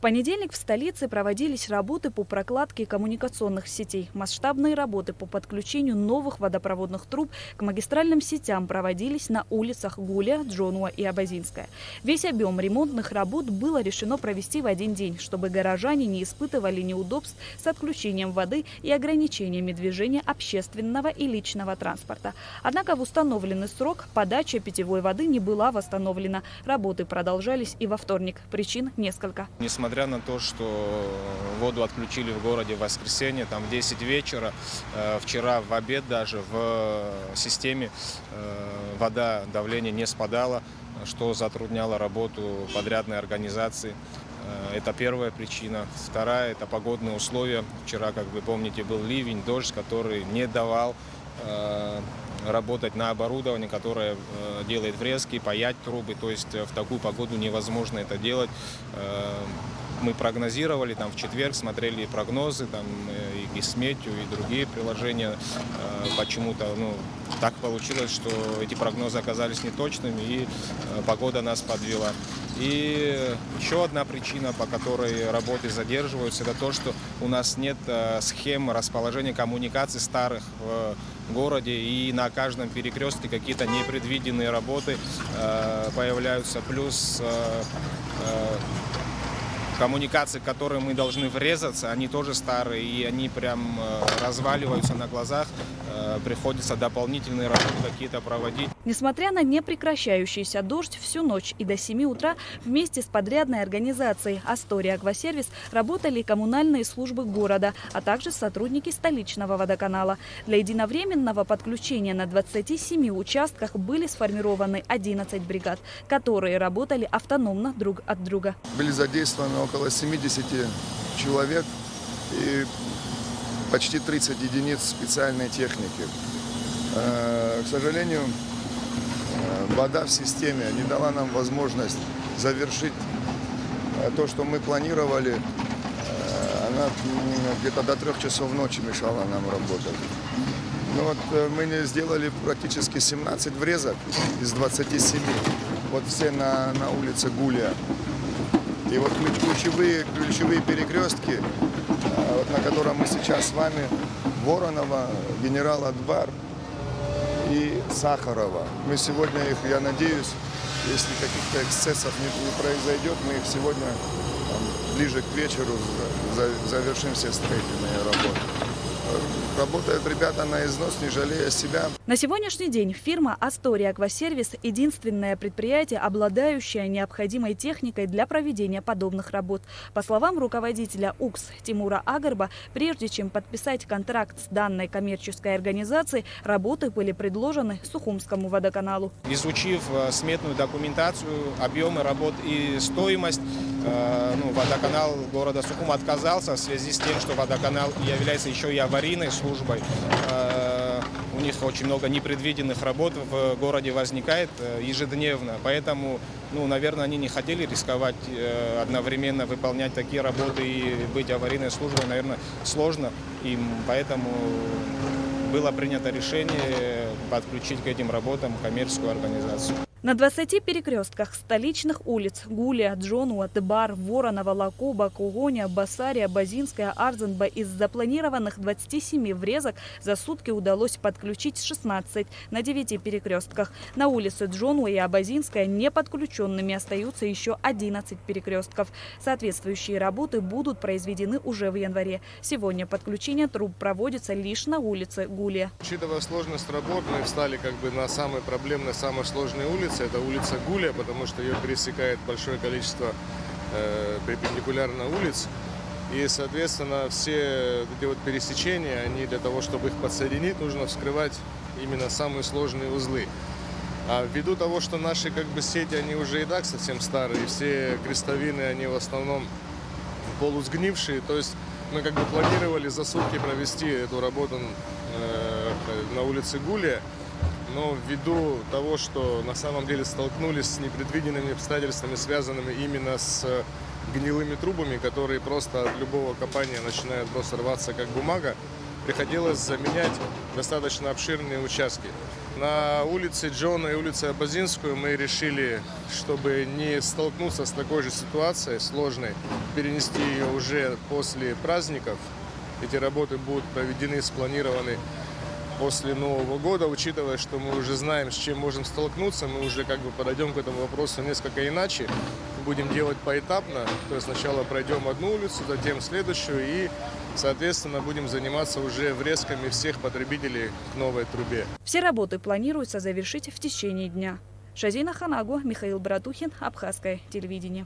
понедельник в столице проводились работы по прокладке коммуникационных сетей. Масштабные работы по подключению новых водопроводных труб к магистральным сетям проводились на улицах Гуля, Джонуа и Абазинская. Весь объем ремонтных работ было решено провести в один день, чтобы горожане не испытывали неудобств с отключением воды и ограничениями движения общественного и личного транспорта. Однако в установленный срок подача питьевой воды не была восстановлена. Работы продолжались и во вторник. Причин несколько. Несмотря на то, что воду отключили в городе в воскресенье, там в 10 вечера, вчера в обед даже в системе вода, давление не спадало, что затрудняло работу подрядной организации. Это первая причина. Вторая – это погодные условия. Вчера, как вы помните, был ливень, дождь, который не давал работать на оборудовании, которое делает врезки, паять трубы. То есть в такую погоду невозможно это делать. Мы прогнозировали, там в четверг смотрели прогнозы, там и Гисметью, и другие приложения. Почему-то так получилось, что эти прогнозы оказались неточными, и погода нас подвела. И еще одна причина, по которой работы задерживаются, это то, что у нас нет схем расположения коммуникаций старых в городе, и на каждом перекрестке какие-то непредвиденные работы появляются, плюс коммуникации, в которые мы должны врезаться, они тоже старые, и они прям разваливаются на глазах. Приходится дополнительные работы какие-то проводить. Несмотря на непрекращающийся дождь, всю ночь и до 7 утра вместе с подрядной организацией «Астория Аквасервис» работали коммунальные службы города, а также сотрудники столичного водоканала. Для единовременного подключения на 27 участках были сформированы 11 бригад, которые работали автономно друг от друга. Были задействованы около 70 человек и почти 30 единиц специальной техники. К сожалению, вода в системе не дала нам возможность завершить то, что мы планировали. Она где-то до 3 часов ночи мешала нам работать. Но вот мы сделали практически 17 врезок из 27. Вот все на улице Гуля. И вот ключевые перекрестки, вот на котором мы сейчас с вами, Воронова, Генерала Двор и Сахарова. Мы сегодня их, я надеюсь, если каких-то эксцессов не произойдет, мы их сегодня ближе к вечеру завершим все строительные работы. Работают ребята на износ, не жалея себя. На сегодняшний день фирма «Астория Аквасервис» – единственное предприятие, обладающее необходимой техникой для проведения подобных работ. По словам руководителя УКС Тимура Агарба, прежде чем подписать контракт с данной коммерческой организацией, работы были предложены Сухумскому водоканалу. Изучив сметную документацию, объемы работ и стоимость, водоканал города Сухум отказался в связи с тем, что водоканал является еще и аварийной службой. У них очень много непредвиденных работ в городе возникает ежедневно, поэтому, наверное, они не хотели рисковать одновременно выполнять такие работы и быть аварийной службой, наверное, сложно им, поэтому было принято решение подключить к этим работам коммерческую организацию. На 20 перекрестках столичных улиц Гуля, Джонуа, Тбар, Воронова, Лакоба, Кугоня, Басария, Базинская, Арзенба из запланированных 27 врезок за сутки удалось подключить 16 на 9 перекрестках. На улице Джонуа и Абазинская неподключенными остаются еще 11 перекрестков. Соответствующие работы будут произведены уже в январе. Сегодня подключение труб проводится лишь на улице Гуля. Учитывая сложность работ, мы встали на самой проблемной, самой сложной улице. Это улица Гуля, потому что ее пересекает большое количество перпендикулярно улиц. И, соответственно, все эти пересечения, они для того, чтобы их подсоединить, нужно вскрывать именно самые сложные узлы. А ввиду того, что наши сети, они уже и так совсем старые, все крестовины, они в основном полусгнившие, то есть мы планировали за сутки провести эту работу на улице Гуля. Но ввиду того, что на самом деле столкнулись с непредвиденными обстоятельствами, связанными именно с гнилыми трубами, которые просто от любого копания начинают просто рваться как бумага, приходилось заменять достаточно обширные участки. На улице Джона и улице Абазинскую мы решили, чтобы не столкнуться с такой же ситуацией сложной, перенести ее уже после праздников. Эти работы будут проведены, спланированы после Нового года, учитывая, что мы уже знаем, с чем можем столкнуться, мы уже подойдем к этому вопросу несколько иначе. Будем делать поэтапно, то есть сначала пройдем одну улицу, затем следующую и, соответственно, будем заниматься уже врезками всех потребителей к новой трубе. Все работы планируется завершить в течение дня. Шазина Ханагу, Михаил Братухин, Абхазское телевидение.